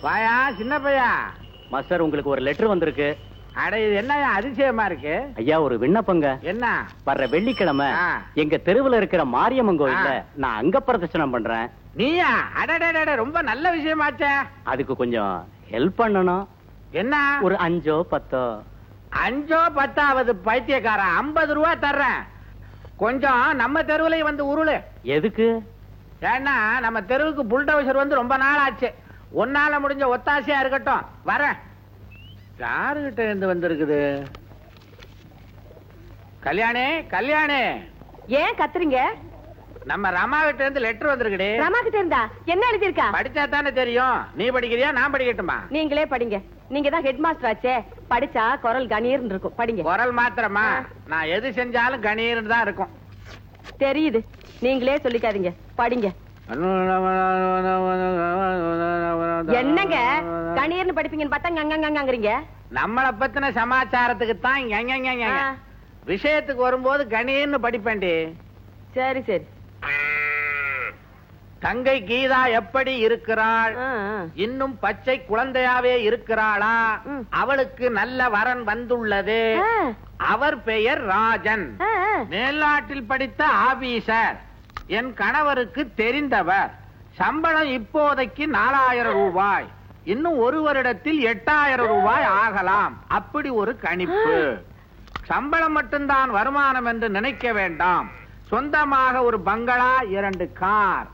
வாயா சின்ன பையா. மாஸ்டர் உங்களுக்கு ஒரு லெட்டர் வந்திருக்கு. அட இது என்ன அதிசயமா இருக்கு. ஐயா ஒரு விண்ணப்பங்க. என்ன? வர்ற வெள்ளிக்கிழமை எங்க தெருவுல இருக்கிற மாரியம்மன் கோயில்ல நான் அங்க பிரதட்சணம் பண்றேன். நீயா? அடடட ரொம்ப நல்ல விஷயமாச்சே. அதுக்கு கொஞ்சம் ஹெல்ப் பண்ணணும். என்ன? ஒரு 5 10. 5 10 பைத்தியக்காரன் 50 ரூபா தர்றேன். கொஞ்சம் நம்ம தெருவுலயும் வந்து உருளு. எதுக்கு? ஏன்னா நம்ம தெருவுக்கு புல்டோசர் வந்து ரொம்ப நாள் ஆச்சு. ஒன்னால முடிஞ்ச ஒத்தாசையா இருக்கட்டும். வரேன். யாருகிட்ட இருந்து வந்திருக்குது? கல்யாணி கல்யாணி. ஏன் கத்துறீங்க? நம்ம ரமா கிட்ட இருந்து லெட்டர் வந்திருக்குடி. ரமா கிட்ட இருந்தா என்ன எழுதிருக்கா? படிச்சா தானே தெரியும். நீ படிக்கிறியா நான் படிக்கட்டுமா? நீங்களே படிங்க. நீங்க தான் ஹெட் மாஸ்டர் ஆச்சே. படிச்சா குரல் கணீர்னு இருக்கும். படிங்க. குரல் மாத்திரமா? நான் எது செஞ்சாலும் கணீர்னு தான் இருக்கும். தெரியுது. நீங்களே சொல்லிக்காதீங்க. படிங்க. என்னங்க கணீர்னு படிப்பீங்கன்னு பார்த்தா அங்கங்கங்கங்கறீங்க. நம்மள பத்தின சமாச்சாரத்துக்கு தான் விஷயத்துக்கு வரும்போது கணீர்னு படிப்பேன்டி. சரி சரி. தங்கை கீதா எப்படி இருக்கிறாள்? இன்னும் பச்சை குழந்தையாவே இருக்கிறாளா? அவளுக்கு நல்ல வரன் வந்துள்ளது. அவர் பெயர் ராஜன். மேல்நாட்டில் படித்த ஆபீசர். என் கணவருக்கு தெரிந்தவர். சம்பளம் இப்போதைக்கு 4000 ரூபாய். இன்னும் 1 வருடத்தில் 8000 ரூபாய் ஆகலாம். அப்படி ஒரு கணிப்பு. சம்பளம் மட்டும்தான் வருமானம் என்று நினைக்க வேண்டாம். சொந்தமாக ஒரு பங்களா, 2 கார்.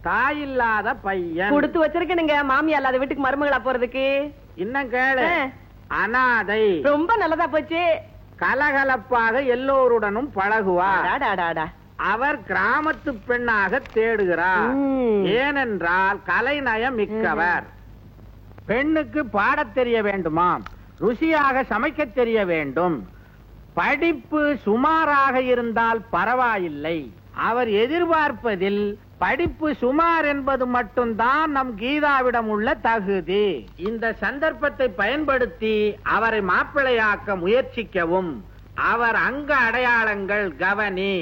தாயில்லாத பையன். கொடுத்து வச்சிருக்கீங்க. மாமியா இல்லாத வீட்டுக்கு மருமகளா போறதுக்கு. இன்னும் கேளு. அனாதை. ரொம்ப நல்லதா போச்சு. கலகலப்பாக எல்லோருடனும் பழகுவார். அவர் கிராமத்து பெண்ணாக தேடுகிறார். ஏனென்றால் கலைநயம் மிக்கவர். பெண்ணுக்கு பாடத் தெரிய வேண்டுமாம். ருசியாக சமைக்க தெரிய வேண்டும். படிப்பு சுமாராக இருந்தால் பரவாயில்லை. அவர் எதிர்பார்ப்பதில் படிப்பு சுமார் என்பது மட்டும்தான் நம் கீதாவிடம் உள்ள தகுதி. இந்த சந்தர்ப்பத்தை பயன்படுத்தி அவரை மாப்பிள்ளையாக்க முயற்சிக்கவும். அவர் அங்க அடையாளங்கள் கவனி.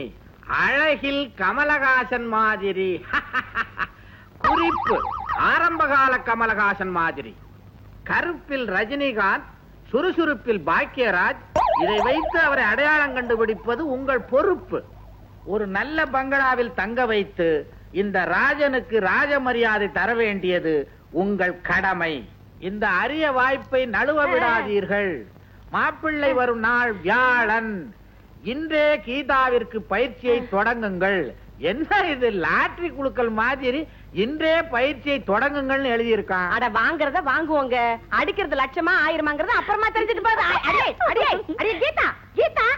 அழகில் கமலஹாசன் மாதிரி. குறிப்பு, ஆரம்பகால கமலஹாசன் மாதிரி. கருப்பில் ரஜினிகாந்த், சுறுசுறுப்பில் பாக்கியராஜ். இதை வைத்து அவரை அடையாளம் கண்டுபிடிப்பது உங்கள் பொறுப்பு. ஒரு நல்ல பங்களாவில் தங்க வைத்து இந்த ராஜனுக்கு ராஜ மரியாதை தர வேண்டியது உங்கள் கடமை. இந்த அரிய வாய்ப்பை நழுவ விடாதீர்கள். மாப்பிள்ளை வரும் நாள் வியாழன். இன்றே கீதாவிற்கு பயிற்சியை தொடங்குங்கள். என்ன இது லாட்டரி குழுக்கள் மாதிரி இன்றே பயிற்சியை தொடங்குங்கள் எழுதியிருக்கான். அட வாங்குறத வாங்குவோங்க. அடிக்கிறது லட்சமா 1000மாங்கறத அப்புறமா தெரிஞ்சுட்டு போகுது. அடே அடே அடே கீதா கீதா.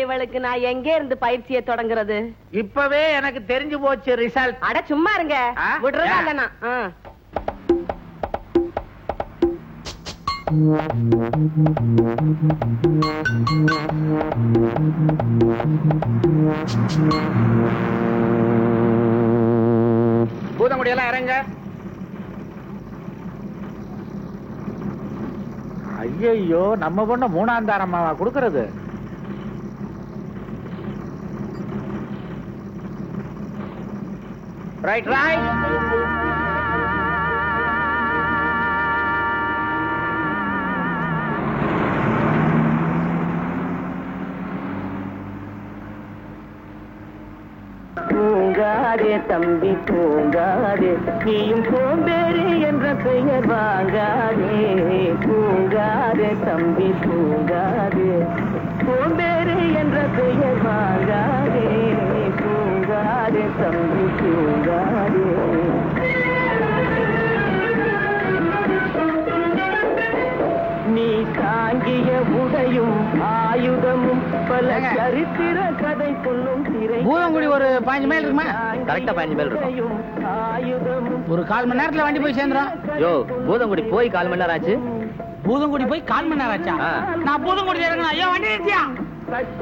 இவளுக்கு நான் எங்க இருந்து பயிற்சியை தொடங்குறது? இப்பவே எனக்கு தெரிஞ்சு போச்சு ரிசல்ட். அட சும்மா இருங்க. விடுறதா இல்லனா? பூதங்குடி எல்லாம் இறங்க. ஐயோ நம்ம பொண்ண 3ஆம் தாரமாவா கொடுக்கறது? Right right. தூங்காதே தம்பி தூங்காதே, நீயும் சோம்பேறி என்ற பெயர் வாங்காதே. தூங்காதே தம்பி தூங்காதே, சோம்பேறி என்ற பெயர் வாங்காதே. தூங்காதே தம்பி தூங்காதே. நீ தாங்கிய உடையும் ஆயுதமும் பல சரித்திர கதை சொல்லும். பூதங்குடி ஒரு 15 மைல் இருக்குமா? கரெக்டா 15 மைல் இருக்கும். ஒரு 1/4 மணி நேரத்துல வண்டி போய் சேர்ந்துரும். யோ பூதங்குடி போய் 1/4 மணி நேரம் ஆச்சு. பூதங்குடி போய் 1/4 மணி நேரம் ஆச்சா? நான் பூதங்குடி இறங்கணும். ஐயோ வண்டி நிறுத்தியா?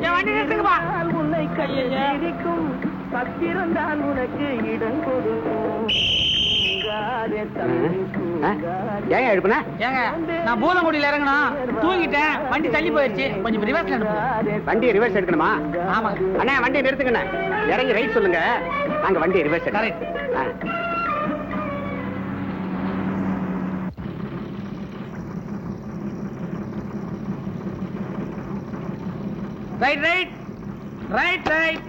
என் வண்டி நிறுத்துங்கப்பா. உன்னை கையிருக்கும் பத்திரந்தான் உனக்கு இடம் கொடுக்கும். ஏங்க எழுப்புனா? ஏங்க நான் பூதங்குடியில இறங்கணும். தூங்கிட்டேன். வண்டி தள்ளி போயிடுச்சு. கொஞ்சம் ரிவர்ஸ்ல அனுப்புங்க. வண்டி ரிவர்ஸ் எடுக்கணுமா? ஆமா அண்ணா வண்டி நிறுத்துங்கண்ணா. இறங்கி ரைட் சொல்லுங்க. நாங்க வண்டி reverse correct. Right right right right.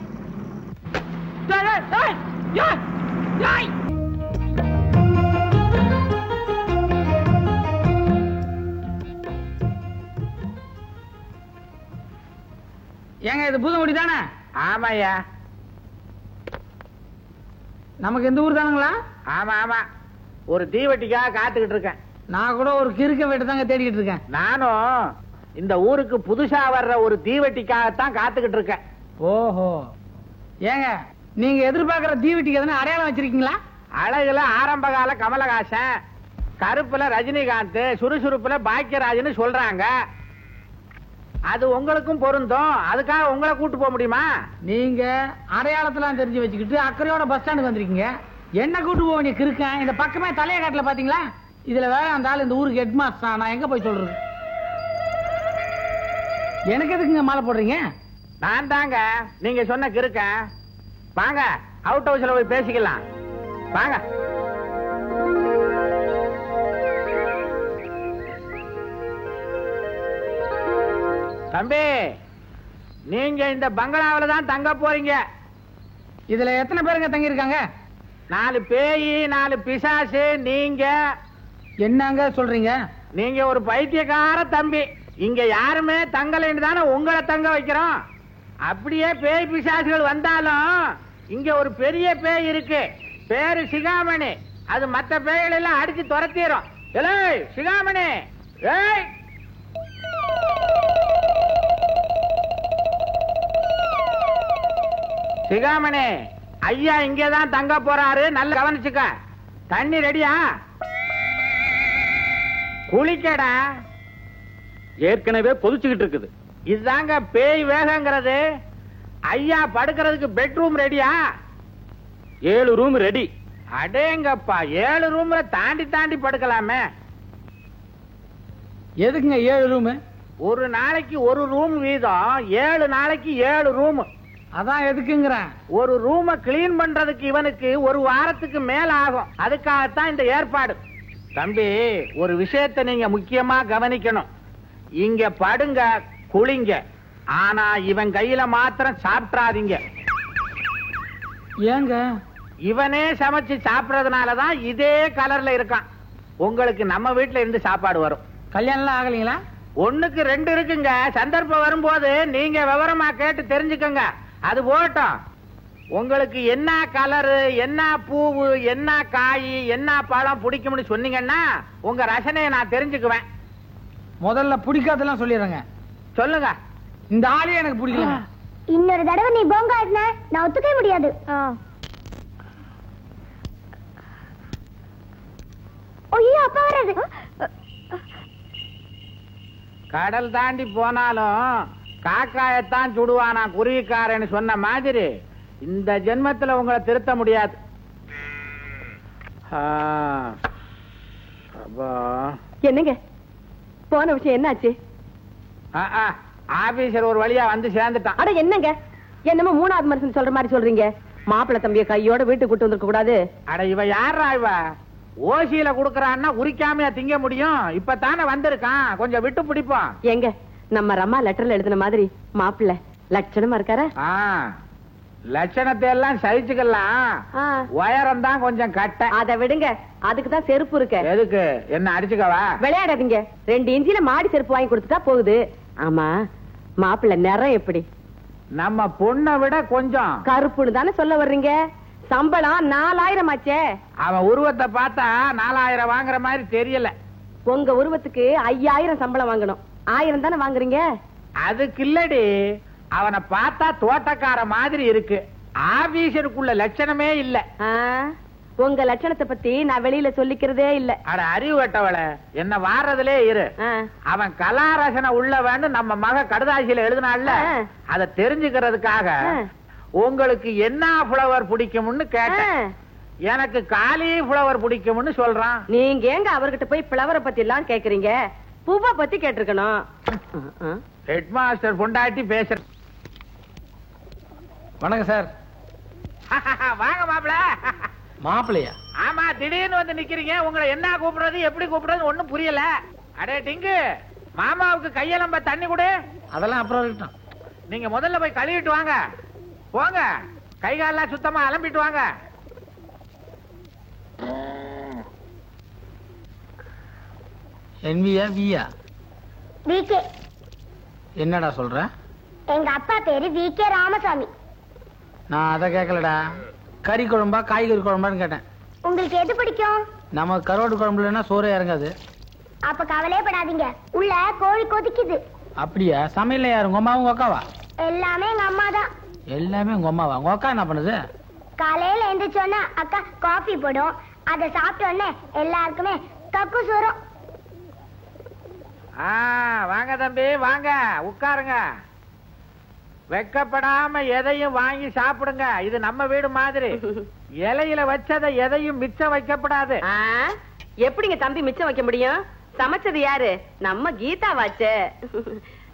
ஏங்க இது பூதமுடி தானே? ஆமாய்யா. நமக்கு எந்த ஊர் தானுங்களா? ஆமா ஆமா, ஒரு தீவட்டிக்காக காத்துக்கிட்டு இருக்கேன். நான் கூட ஒரு கிறுக்க வீட்டு தாங்க தேடிக்கிட்டு இருக்கேன். நானும் இந்த ஊருக்கு புதுசா வர்ற ஒரு தீவட்டிக்காகத்தான் காத்துக்கிட்டு இருக்கேன். ஓஹோ. ஏங்க நீங்க எதிர்பார்க்கிற தீவட்டிக்கு எதனா அடையாளம் வச்சிருக்கீங்களா? அழகுல ஆரம்பகால கமலஹாசன், கருப்புல ரஜினிகாந்த், சுறுசுறுப்புல பாக்கியராஜ்னு சொல்றாங்க. அது உங்களுக்கும் பொருந்தும். அதுக்காக உங்களை கூட்டு போக முடியுமா? நீங்க அடையாளத்தெல்லாம் தெரிஞ்சு வச்சுக்கிட்டு அக்கறையோட பஸ் ஸ்டாண்டுக்கு வந்திருக்கீங்க. என்ன கூட்டு போக வேண்டிய கிறுக்கன் இந்த பக்கமே தலைய காட்டுல பாத்தீங்களா? இதுல வேற அந்த ஆள் இந்த ஊருக்கு ஹெட் மாஸ்டர். நான் எங்க போய் சொல்றது? எனக்கு எதுக்குங்க மாலை போடுறீங்க? நான் தாங்க நீங்க சொன்ன கிறுக்கன். வாங்க அவுட் ஹவுஸ்ல போய் பேசிக்கலாம். வாங்க. தம்பி, நீங்க இந்த பங்களாவில தான் தங்க போறீங்க. இதுல எத்தனை பேருங்க தங்கி இருக்காங்க? 4 பேய், 4 பிசாசு. நீங்க என்னங்க சொல்றீங்க? நீங்க ஒரு பைத்தியக்கார தம்பி. இங்க யாருமே தங்கலைன்னு தானே உங்களை தங்க வைக்கிறோம். அப்படியே பேய் பிசாசுகள் வந்தாலும் இங்க ஒரு பெரிய பேய் இருக்கு, பேரு சிகாமணி. அது மத்த பேய்கள் எல்லாம் அடிச்சு துரத்திடும். ஏய் சிகாமணி, ஏய் சிகாமணி, ஐயா இங்கதான் தங்க போறாரு. நல்ல கவனிச்சுக்க. தண்ணி ரெடியா? குளிக்கடா. ஏற்கனவே கொதிச்சுக்கிட்டு இருக்குது. இதுதாங்க பேய் வேகங்கிறது. ஐயா படுக்கிறதுக்கு பெட்ரூம் ரெடியா? 7 ரூம் ரெடி. அடேங்கப்பா, 7 ரூம்ல தாண்டி தாண்டி படுக்கலாமே. எதுக்குங்க 7 ரூம்? ஒரு நாளைக்கு ஒரு ரூம் வீதம், 7 நாளைக்கு 7 ரூம். அதான் எதுக்குங்கிறேன். ஒரு ரூம கிளீன் பண்றதுக்கு இவனுக்கு ஒரு வாரத்துக்கு மேல ஆகும். அதுக்காகத்தான் இந்த ஏற்பாடு. தம்பி, ஒரு விஷயத்தை நீங்க முக்கியமா கவனிக்கணும். இங்க படுங்க, குளிங்க. ஆனா இவன் கையில மாத்திரம் சாப்பிடாதீங்க. ஏங்க? இவனே சமைச்சு சாப்பிடறதுனாலதான் இதே கலர்ல இருக்கான். உங்களுக்கு நம்ம வீட்டுல இருந்து சாப்பாடு வரும். கல்யாணம் எல்லாம் ஆகலீங்களா? 1க்கு 2 இருக்குங்க. சந்தர்ப்பம் வரும்போது நீங்க விவரமா கேட்டு தெரிஞ்சுக்கங்க. அது போட்டோம். உங்களுக்கு என்ன கலரு, என்ன பூவு, என்ன காய், என்ன பழம் பிடிக்கும்னு சொன்னீங்கன்னா உங்க ரசனையை நான் தெரிஞ்சுக்குவேன். முதல்ல பிடிக்காதெல்லாம் சொல்லிடுறேங்க. சொல்லுங்க. இந்த ஆளே எனக்கு பிடிக்கல. இன்னொரு தடவை நீ போங்க ஆடின நான் ஒத்துக்கவே முடியாது. ஐயோ அப்பா வராது. கடல் தாண்டி போனாலும் காக்காயத்தான் சுடுவானா குருவிக்காரன்னு சொன்ன மாதிரி இந்த ஜென்மத்துல உங்களை திருத்த முடியாது. என்னங்க போன விஷயம் என்னாச்சு? ஆபீசர் ஒரு வழியா வந்து சேர்ந்துட்டான். அட என்னங்க, என்னமோ 3வது மனுஷன் சொல்ற மாதிரி சொல்றீங்க. மாப்பிள்ளை தம்பிய கையோட வீட்டுக்கு கூட்டு வந்திருக்க கூடாது. அட இவ யாரா? இவ ஓசியில குடுக்கறான்னா உரிக்காமையா திங்க முடியும்? இப்பதானே வந்திருக்கான், கொஞ்சம் விட்டு பிடிப்போம். எங்க நம்ம ரம்மா லெட்டர்ல எழுதின மாதிரி மாப்பிள்ளை லட்சணமா இருக்காரா? லட்சணத்தை எல்லாம் சகிச்சுக்கலாம். உயரம் தான் கொஞ்சம் கட்ட. அத விடுங்க, அதுக்குதான் செருப்பு இருக்கு. எதுக்கு? என்ன அடிச்சுக்கவா? விளையாடாதீங்க. 2 இன்ச்சில மாடி செருப்பு வாங்கி கொடுத்துட்டா போகுது. ஆமா, மாப்பிள்ளை நிறம் எப்படி? நம்ம பொண்ணை விட கொஞ்சம் கருப்புன்னு தானே சொல்ல வர்றீங்க? சம்பளம் 4000 ஆச்சே. அவன் உருவத்தை பார்த்தா 4000 வாங்குற மாதிரி தெரியல. உங்க உருவத்துக்கு 5000 சம்பளம் வாங்கணும். 1000 தானே வாங்குறீங்க. அதுக்கு இல்லடி, அவனை பார்த்தா தோட்டக்கார மாதிரி இருக்கு. ஆபீசருக்குள்ள லட்சணமே இல்ல. உங்க லட்சணத்தை பத்தி நான் வெளியில சொல்லிக்கிறதே இல்ல. அட அறிவு கட்டவள, என்ன வாரதுலே இரு. அவன் கலாரசனை உள்ளவன்னு நம்ம மக கடுதாசியில எழுதினால, அத தெரிஞ்சுக்கிறதுக்காக உங்களுக்கு என்ன ஃப்ளவர் பிடிக்கும்னு கேட்டேன். எனக்கு காலிஃப்ளவர் பிடிக்கும்னு சொல்றான். நீங்க எங்க அவர்கிட்ட போய் ஃப்ளவரை பத்தி எல்லாம் கேக்குறீங்க? பூவை பத்தி கேட்டிருக்கணும். ஹெட் மாஸ்டர் பொண்டாட்டி பேசுற. வணக்கம் சார். வாங்க மாப்பிள. மாப்பிளையா? ஆமா, திடீர்னு வந்து நிக்கிறீங்க. உங்களை என்ன கூப்பிடுறது, எப்படி கூப்பிடுறது ஒண்ணும் புரியல. அடே டிங்கு, மாமாவுக்கு கையெலம்ப தண்ணி கொடு. அதெல்லாம் அப்புறம் இருக்கட்டும். நீங்க முதல்ல போய் கழுவிட்டு வாங்க. போங்க, கை காலெல்லாம் சுத்தமா அலம்பிட்டு வாங்க. என்வியா வியா? விகே. என்னடா சொல்ற? எங்க அப்பா பேரு விகே ராமசாமி. நான் அதை கேட்கலடா. கறி குழம்பா காய்கறி குழம்பான்னு கேட்டேன். உங்களுக்கு எது பிடிக்கும்? நம்ம கருவாடு குழம்புலன்னா சோறே இறங்காது. அப்ப கவலைப்படாதீங்க, உள்ள கோழி கொதிக்குது. அப்படியா? சமையல்ல யாரு, உங்க அம்மா உங்க அக்காவா? எல்லாமே எங்க அம்மா தான். எல்லாமே உங்க அம்மாவா? உங்க அக்கா என்ன பண்ணுது? காலையில எந்திரிச்சோன்னா அக்கா காஃபி போடும். அதை சாப்பிட்ட உடனே எல்லாருக்குமே கக்கூஸ் வரும். வாங்க தம்பி, வாங்க உட்காருங்க. வெக்கப்படாம எதையும் வாங்கி சாப்பிடுங்க. இது நம்ம வீடு மாதிரி. இலையில வச்சதை எதையும் மிச்சம் வைக்கப்படாது. எப்படிங்க தம்பி மிச்சம் வைக்க முடியும்? சமைச்சது யாரு? நம்ம கீதா வாச்சே.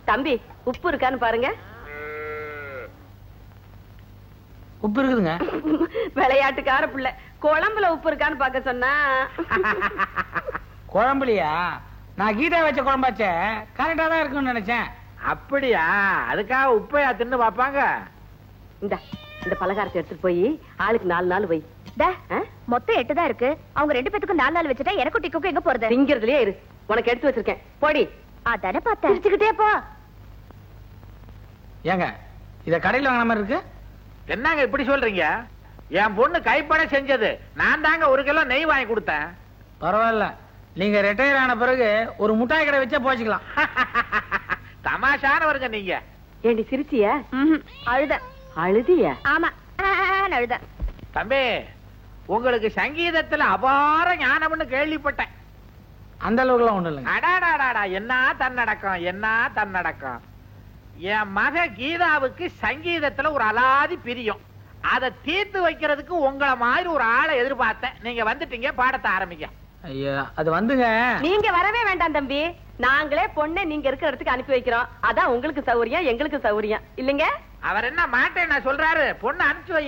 தம்பி உப்பு இருக்கான்னு பாருங்க. உப்பு இருக்குதுங்க. விளையாட்டுக்கார பிள்ளை. குழம்புல உப்பு இருக்கான்னு பாக்க சொன்னா. குழம்புலையா? நான் கீதா வச்ச குழம்பாச்சே, கரெக்டா தான் இருக்குன்னு நினைச்சேன். அப்படியா? அதுக்காக உப்பையா தின்னு பாப்பாங்க? இந்த பலகாரத்தை எடுத்துட்டு போய் ஆளுக்கு 4 நாள் வை. மொத்தம் 8 தான் இருக்கு. அவங்க 2 பேத்துக்கும் 4 நாள் வச்சுட்டா எனக்கு டிக்குக்கு எங்க போறது? திங்கிறதுலயே இரு, உனக்கு எடுத்து வச்சிருக்கேன். போடி. அதானே பார்த்தேன். வச்சுக்கிட்டே போ. ஏங்க இத கடையில வாங்கின மாதிரி இருக்கு. என்னங்க இப்படி சொல்றீங்க? என் பொண்ணு கைப்பட செஞ்சது. நான் தாங்க 1 கிலோ நெய் வாங்கி கொடுத்தேன். பரவாயில்ல, நீங்க ரிட்டையர் ஆன பிறகு ஒரு முட்டாய் கடை வச்சா போச்சுக்கலாம். தமாஷானவருங்க நீங்க. ஏண்டி சிரிச்சிய? அழுத. அழுதிய? ஆமா, அழுத. தம்பி, உங்களுக்கு சங்கீதத்துல அபார ஞானம்னு கேள்விப்பட்டேன். அந்த அளவுக்குலாம் ஒண்ணு இல்லைங்க. அடாடாடாடா, என்ன தன்னடக்கம், என்ன தன்னடக்கம். என் மக கீதாவுக்கு சங்கீதத்துல ஒரு அலாதி பிரியம். அதை தீர்த்து வைக்கிறதுக்கு உங்களை மாதிரி ஒரு ஆளை எதிர்பார்த்தேன். நீங்க வந்துட்டீங்க, பாடத்தை ஆரம்பிக்க. ஐயா, அது வந்துங்க. நீங்க வரவே வேண்டாம் தம்பி. நாங்களே பொண்ணை நீங்க இருக்கிற இடத்துக்கு அனுப்பி வைக்கிறோம். அதான் உங்களுக்கு சௌரியம், எங்களுக்கு சௌரியம் இல்லைங்க. அவர் என்ன மாட்டேன் நான் சொல்றாரு? பொண்ணு அனுப்பிச்சு வை.